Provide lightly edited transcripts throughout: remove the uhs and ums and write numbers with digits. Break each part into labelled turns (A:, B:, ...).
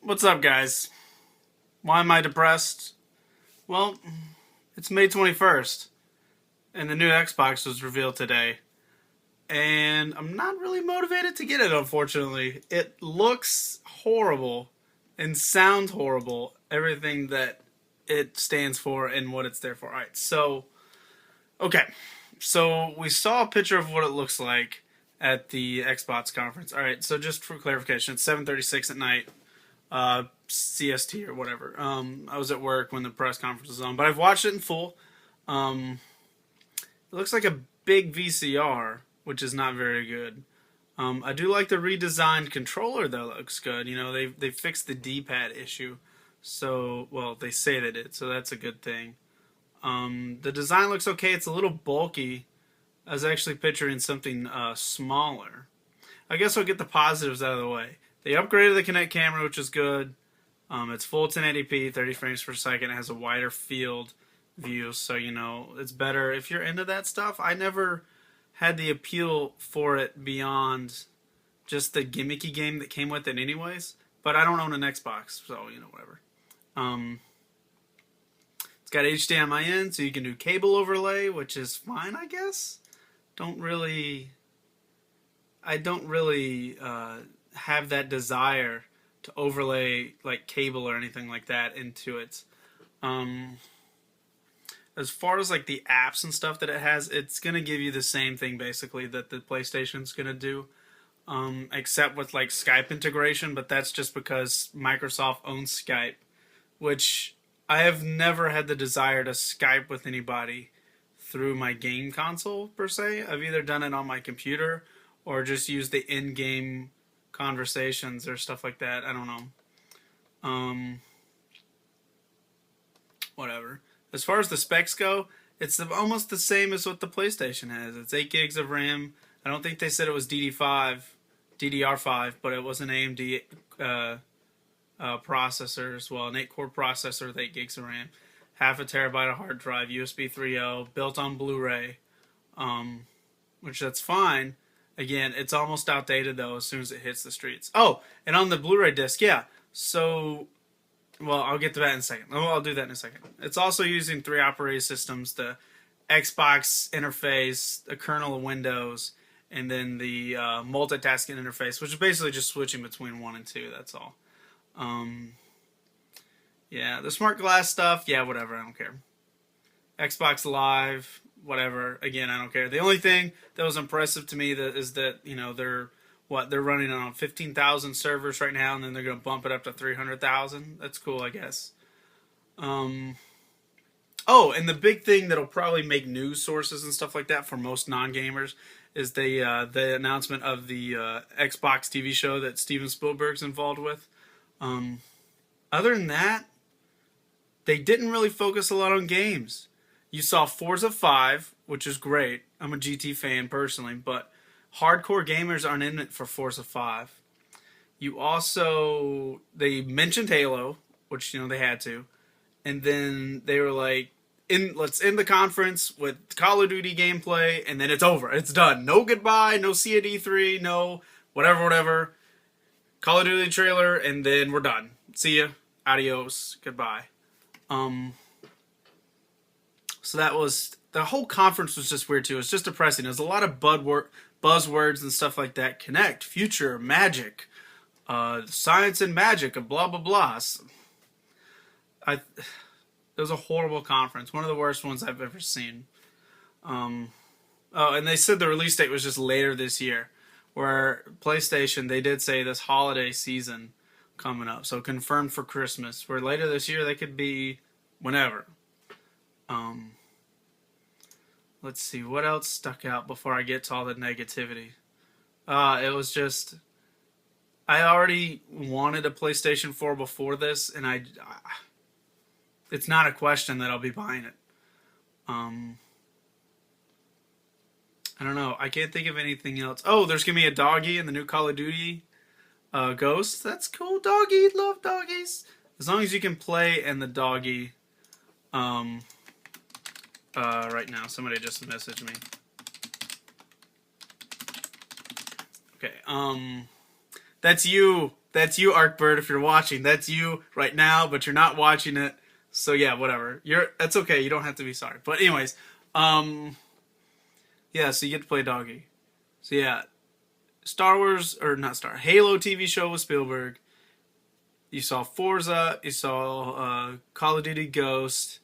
A: What's up, guys? Why am I depressed? Well, it's May 21st, and the new Xbox was revealed today. And I'm not really motivated to get it, unfortunately. It looks horrible and sounds horrible, everything that it stands for and what it's there for. Alright, okay. So we saw a picture of what it looks like at the Xbox conference. Alright, so just for clarification, it's 7:36 at night. CST or whatever. I was at work when the press conference was on, but I've watched it in full. It looks like a big VCR, which is not very good. I do like the redesigned controller that looks good. You know, they fixed the D-pad issue, so well they say they did, so that's a good thing. The design looks okay. It's a little bulky. I was actually picturing something smaller. I guess I'll get the positives out of the way. They upgraded the Kinect camera, which is good. It's full 1080p, 30 frames per second. It has a wider field view, so you know it's better if you're into that stuff. I never had the appeal for it beyond just the gimmicky game that came with it, anyways. But I don't own an Xbox, so you know whatever. It's got HDMI in, so you can do cable overlay, which is fine, I guess. I don't really have that desire to overlay like cable or anything like that into it. As far as like the apps and stuff that it has, it's gonna give you the same thing basically that the PlayStation's gonna do, except with like Skype integration. But that's just because Microsoft owns Skype, which I have never had the desire to Skype with anybody through my game console per se. I've either done it on my computer or just used the in-game conversations or stuff like that. I don't know. Whatever. As far as the specs go, it's almost the same as what the PlayStation has. It's 8 gigs of RAM. I don't think they said it was DDR5, but it was an AMD processor as well. An 8-core processor with 8 gigs of RAM. Half a terabyte of hard drive, USB 3.0, built on Blu-ray, which that's fine. Again, it's almost outdated, though, as soon as it hits the streets. Oh, and on the Blu-ray disc, yeah. So, well, I'll get to that in a second. Oh, I'll do that in a second. It's also using 3 operating systems, the Xbox interface, the kernel of Windows, and then the multitasking interface, which is basically just switching between 1 and 2, that's all. Yeah, the smart glass stuff, yeah, whatever, I don't care. Xbox Live, whatever. Again, I don't care. The only thing that was impressive to me is that you know they're running on 15,000 servers right now, and then they're going to bump it up to 300,000. That's cool, I guess. Oh, and the big thing that'll probably make news sources and stuff like that for most non-gamers is the announcement of the Xbox TV show that Steven Spielberg's involved with. Other than that, they didn't really focus a lot on games. You saw Forza 5, which is great. I'm a GT fan personally, but hardcore gamers aren't in it for Forza 5. They mentioned Halo, which, you know, they had to. And then they were like, let's end the conference with Call of Duty gameplay, and then it's over. It's done. No goodbye, no see at E3, no whatever. Call of Duty trailer, and then we're done. See ya. Adios. Goodbye. So that was, the whole conference was just weird too. It was just depressing. There's a lot of buzzwords and stuff like that. Connect, future, magic, science and magic, and blah, blah, blah. It was a horrible conference. One of the worst ones I've ever seen. Oh, and they said the release date was just later this year. Where PlayStation, they did say this holiday season coming up. So confirmed for Christmas. Where later this year, they could be whenever. Let's see, what else stuck out before I get to all the negativity? It was just, I already wanted a PlayStation 4 before this, and it's not a question that I'll be buying it. I don't know, I can't think of anything else. Oh, there's gonna be a doggy in the new Call of Duty Ghost. That's cool, doggy, love doggies. As long as you can play in the doggy, right now. Somebody just messaged me. Okay, that's you. That's you, Arcbird, if you're watching. That's you right now, but you're not watching it. So yeah, whatever. That's okay. You don't have to be sorry. But anyways, yeah, so you get to play doggy. So yeah, Halo TV show with Spielberg. You saw Forza, you saw Call of Duty Ghost,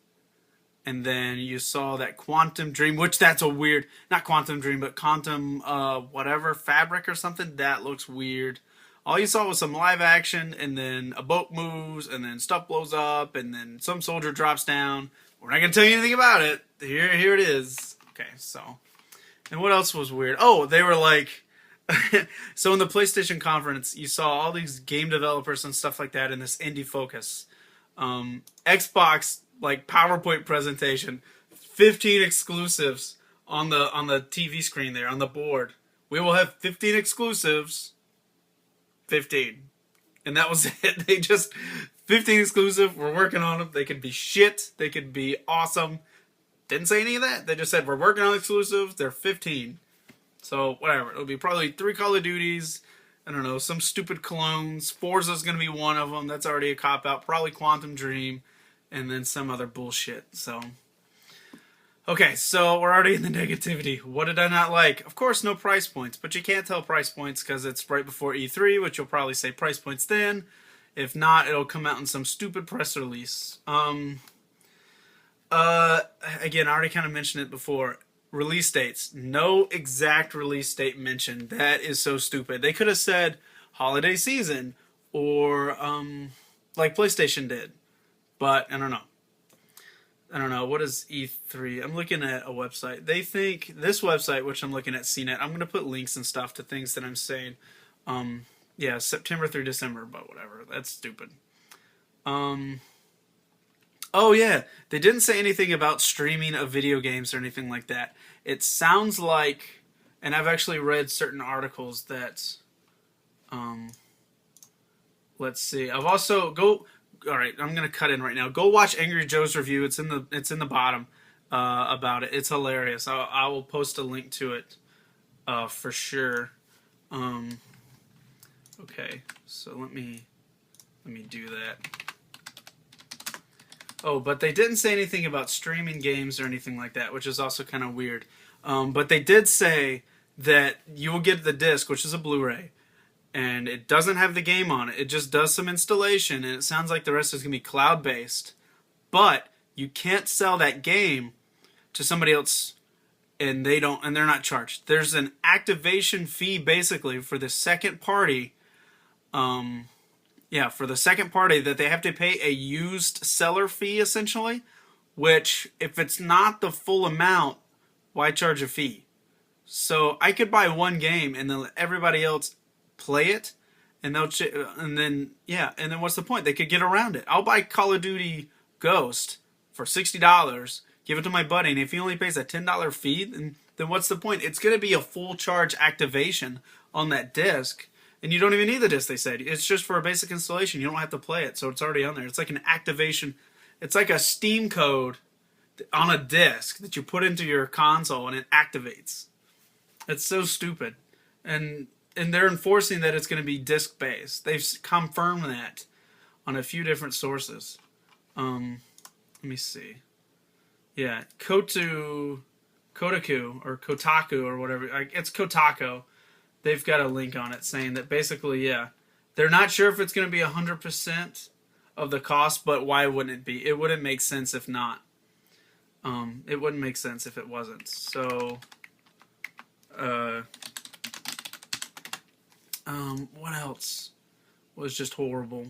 A: and then you saw that Quantum Dream, which that's a weird, not Quantum Dream, but Quantum whatever, Fabric or something. That looks weird. All you saw was some live action, and then a boat moves, and then stuff blows up, and then some soldier drops down. We're not going to tell you anything about it. Here it is. Okay, so. And what else was weird? Oh, they were like... So in the PlayStation conference, you saw all these game developers and stuff like that in this indie focus. Xbox, like, PowerPoint presentation. 15 exclusives on the TV screen there, on the board. We will have 15 exclusives... 15. And that was it. They just 15 exclusive. We're working on them. They could be shit. They could be awesome. Didn't say any of that. They just said we're working on exclusives. They're 15. So whatever. It'll be probably 3 Call of Duties. I don't know. Some stupid clones. Forza's going to be one of them. That's already a cop out. Probably Quantum Dream. And then some other bullshit. So... Okay, so we're already in the negativity. What did I not like? Of course, no price points, but you can't tell price points because it's right before E3, which you'll probably say price points then. If not, it'll come out in some stupid press release. Again, I already kind of mentioned it before. Release dates. No exact release date mentioned. That is so stupid. They could have said holiday season or like PlayStation did, but I don't know. What is E3? I'm looking at a website. They think, this website, which I'm looking at, CNET, I'm going to put links and stuff to things that I'm saying. Yeah, September through December, but whatever. That's stupid. Oh, yeah. They didn't say anything about streaming of video games or anything like that. It sounds like, and I've actually read certain articles that, let's see. I've also, all right, I'm gonna cut in right now. Go watch Angry Joe's review. It's in the bottom about it. It's hilarious. I will post a link to it for sure. Okay, so let me do that. Oh, but they didn't say anything about streaming games or anything like that, which is also kind of weird. But they did say that you will get the disc, which is a Blu-ray. And it doesn't have the game on it. It just does some installation, and it sounds like the rest is going to be cloud-based. But you can't sell that game to somebody else, and they're not charged. There's an activation fee, basically, for the second party. For the second party that they have to pay a used seller fee, essentially. Which, if it's not the full amount, why charge a fee? So I could buy one game, and then everybody else play it, and then what's the point? They could get around it. I'll buy Call of Duty Ghost for $60, give it to my buddy, and if he only pays a $10 fee, then what's the point? It's going to be a full charge activation on that disc, and you don't even need the disc, they said. It's just for a basic installation. You don't have to play it, so it's already on there. It's like an activation. It's like a Steam code on a disc that you put into your console, and it activates. It's so stupid. And they're enforcing that it's going to be disc-based. They've confirmed that on a few different sources. Let me see. Yeah, Kotaku or Kotaku or whatever. It's Kotaku. They've got a link on it saying that basically, yeah, they're not sure if it's going to be 100% of the cost, but why wouldn't it be? It wouldn't make sense if not. It wouldn't make sense if it wasn't. So, what else was just horrible?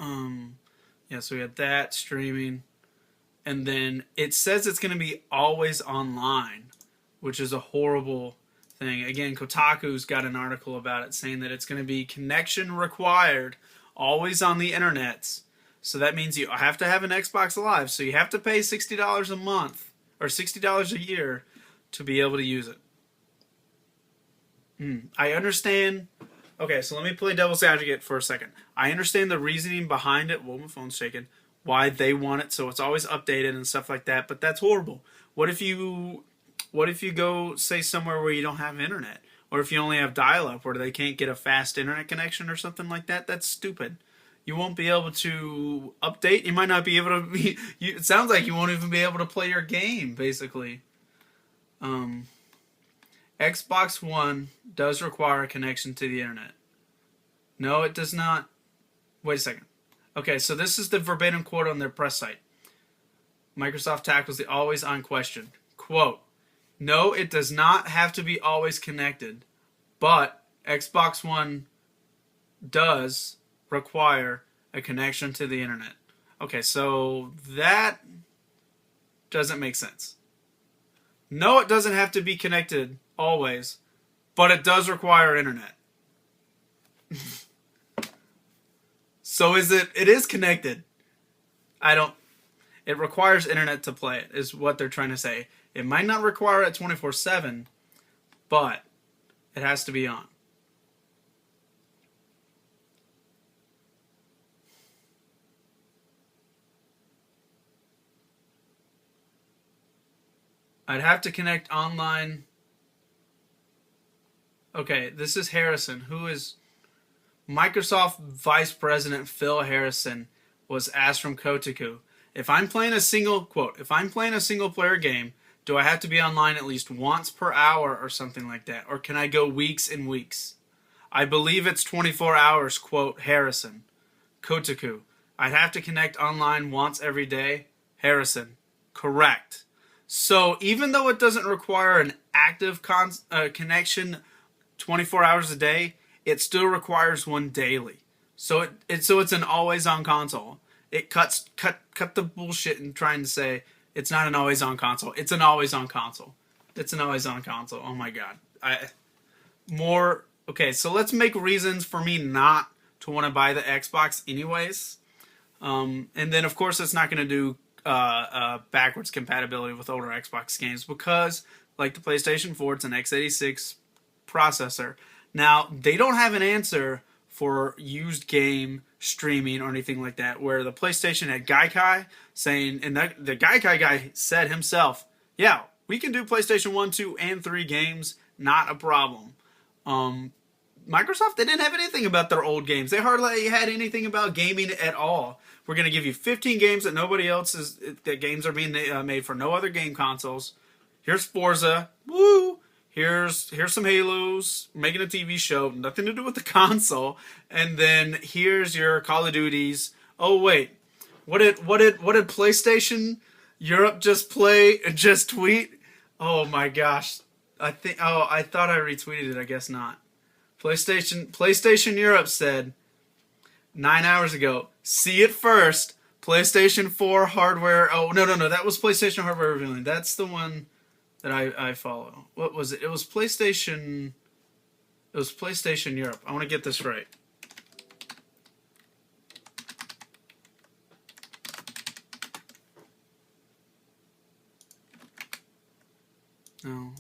A: Yeah, so we had that streaming, and then it says it's going to be always online, which is a horrible thing. Again, Kotaku's got an article about it saying that it's going to be connection required, always on the internet. So that means you have to have an Xbox Live, so you have to pay $60 a month, or $60 a year, to be able to use it. I understand. Okay, so let me play devil's advocate for a second. I understand the reasoning behind it. Whoa, my phone's shaking. Why they want it, so it's always updated and stuff like that. But that's horrible. What if you go, say, somewhere where you don't have internet, or if you only have dial-up where they can't get a fast internet connection or something like that, that's stupid. You won't be able to update. You might not be able to be. It sounds like you won't even be able to play your game, basically. Xbox One does require a connection to the internet. No, it does not. Wait a second. Okay, so this is the verbatim quote on their press site. Microsoft tackles the always-on question. Quote, no, it does not have to be always connected, but Xbox One does require a connection to the internet. Okay, so that doesn't make sense. No, it doesn't have to be connected always, but it does require internet. So it is connected. It requires internet to play it, is what they're trying to say. It might not require it 24/7, but it has to be on. I'd have to connect online. Okay, this is Harrison, who is Microsoft Vice President Phil Harrison was asked from Kotaku, if I'm playing a single player game, do I have to be online at least once per hour or something like that? Or can I go weeks and weeks? I believe it's 24 hours, quote, Harrison. Kotaku, I'd have to connect online once every day. Harrison, correct. So even though it doesn't require an active connection 24 hours a day, it still requires one daily. So it's an always-on console. It cut the bullshit in trying to say it's not an always-on console. It's an always-on console. It's an always-on console. Oh my god. Okay, so let's make reasons for me not to want to buy the Xbox anyways. And then of course it's not going to do backwards compatibility with older Xbox games because, like the PlayStation 4, it's an x86 processor. Now, they don't have an answer for used game streaming or anything like that, where the PlayStation had Gaikai saying, and the Gaikai guy said himself, yeah, we can do PlayStation 1, 2, and 3 games, not a problem. Microsoft, they didn't have anything about their old games. They hardly had anything about gaming at all. We're going to give you 15 games that nobody else is, that games are being made for no other game consoles. Here's Forza. Woo! Here's some Halos, making a TV show, nothing to do with the console, and then here's your Call of Duties. Oh wait, what did PlayStation Europe just tweet? Oh my gosh, I thought I retweeted it. I guess not. PlayStation Europe said 9 hours ago. See it first. PlayStation 4 hardware. Oh no, that was PlayStation hardware revealing. That's the one that I follow. What was it? It was PlayStation Europe. I want to get this right. No.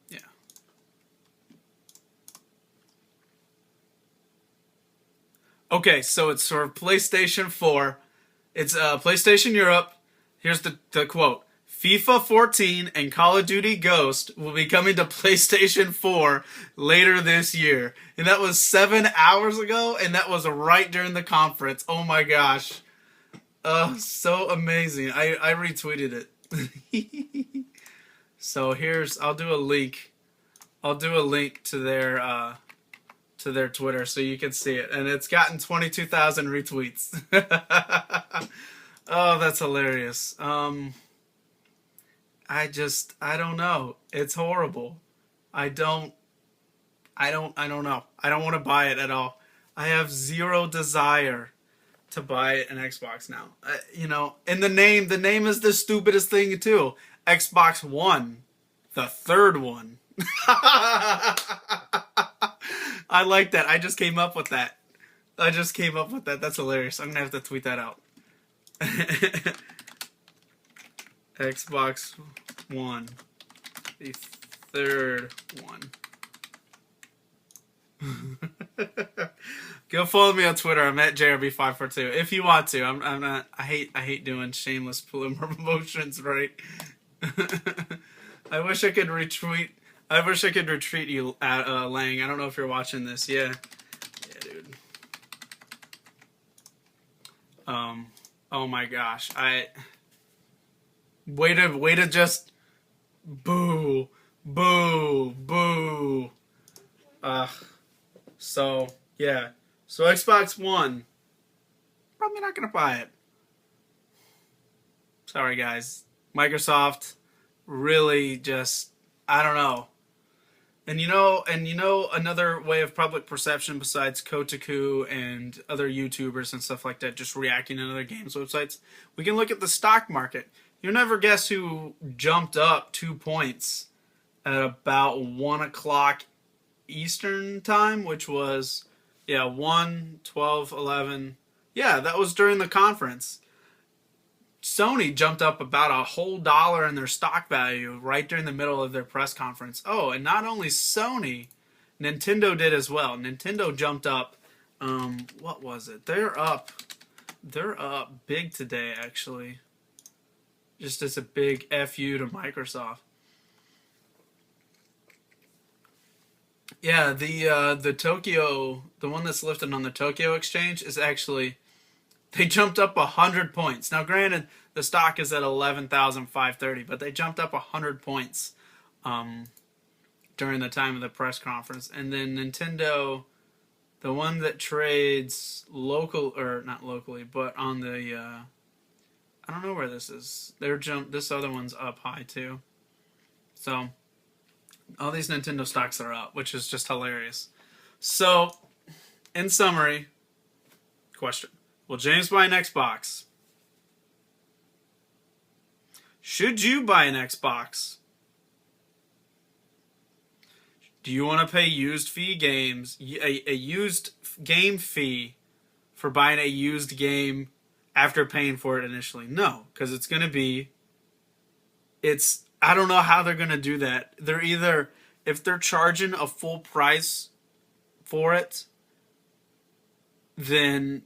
A: Yeah. Okay, so it's for PlayStation 4. It's PlayStation Europe. Here's the quote. FIFA 14 and Call of Duty Ghost will be coming to PlayStation 4 later this year. And that was 7 hours ago, and that was right during the conference. Oh my gosh. So amazing. I retweeted it. So I'll do a link. I'll do a link to their Twitter so you can see it. And it's gotten 22,000 retweets. Oh, that's hilarious. I don't know. It's horrible. I don't know. I don't want to buy it at all. I have zero desire to buy an Xbox now. And the name is the stupidest thing too. Xbox One, the third one. I like that. I just came up with that. That's hilarious. I'm gonna have to tweet that out. Xbox One, the third one. Go follow me on Twitter. I'm at JRB542 if you want to. I'm not. I hate doing shameless promotions, right? I wish I could retweet. I wish I could retweet you, Lang. I don't know if you're watching this. Yeah, yeah, dude. Oh my gosh. Way to just boo, boo, boo. So yeah. So Xbox One. Probably not gonna buy it. Sorry, guys. Microsoft really just, I don't know. And you know another way of public perception besides Kotaku and other YouTubers and stuff like that just reacting to other games websites, we can look at the stock market. You'll never guess who jumped up 2 points at about 1 o'clock Eastern time, which was 1, 12, 11. Yeah, that was during the conference. Sony jumped up about a whole dollar in their stock value right during the middle of their press conference. Oh, and not only Sony, Nintendo did as well. Nintendo jumped up. What was it? They're up big today, actually. Just as a big FU to Microsoft. Yeah, the Tokyo, the one that's listed on the Tokyo Exchange is actually, they jumped up 100 points. Now, granted, the stock is at 11,530, but they jumped up 100 points during the time of the press conference. And then Nintendo, the one that trades local, or not locally, but on the, I don't know where this is. This other one's up high too. So all these Nintendo stocks are up, which is just hilarious. So, in summary, question. Will James buy an Xbox? Should you buy an Xbox? Do you want to pay used game fee for buying a used game after paying for it initially? No, because it's going to be, I don't know how they're going to do that. They're either, if they're charging a full price for it, then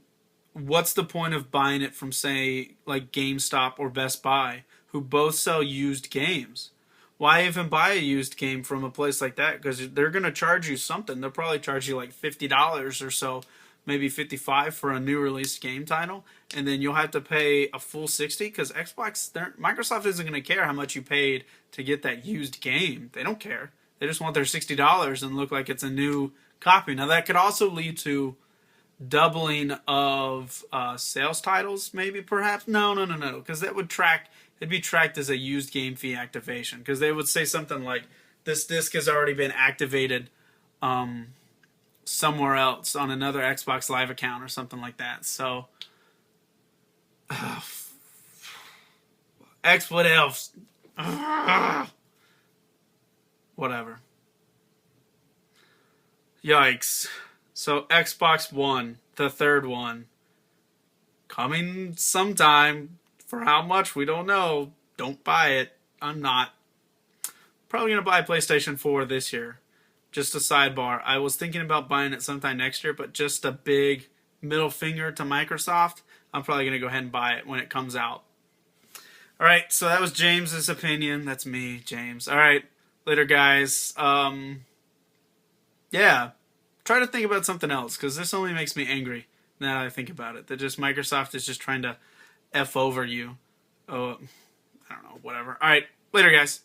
A: what's the point of buying it from, say, like GameStop or Best Buy, who both sell used games? Why even buy a used game from a place like that? Because they're going to charge you something. They'll probably charge you like $50 or so, maybe $55 for a new released game title, and then you'll have to pay a full $60 because Microsoft isn't going to care how much you paid to get that used game. They don't care. They just want their $60 and look like it's a new copy. Now that could also lead to doubling of sales titles, maybe, perhaps. No, because that would it'd be tracked as a used game fee activation, because they would say something like, this disc has already been activated somewhere else on another Xbox Live account or something like that. So what else? Whatever. Yikes. So Xbox One, the third one, coming sometime. For how much, we don't know. Don't buy it. I'm not. Probably going to buy a PlayStation 4 this year. Just a sidebar. I was thinking about buying it sometime next year, but just a big middle finger to Microsoft. I'm probably going to go ahead and buy it when it comes out. All right, so that was James's opinion. That's me, James. All right, later, guys. Yeah, try to think about something else, because this only makes me angry now that I think about it. That just Microsoft is just trying to F over you. Oh, I don't know, whatever. All right, later, guys.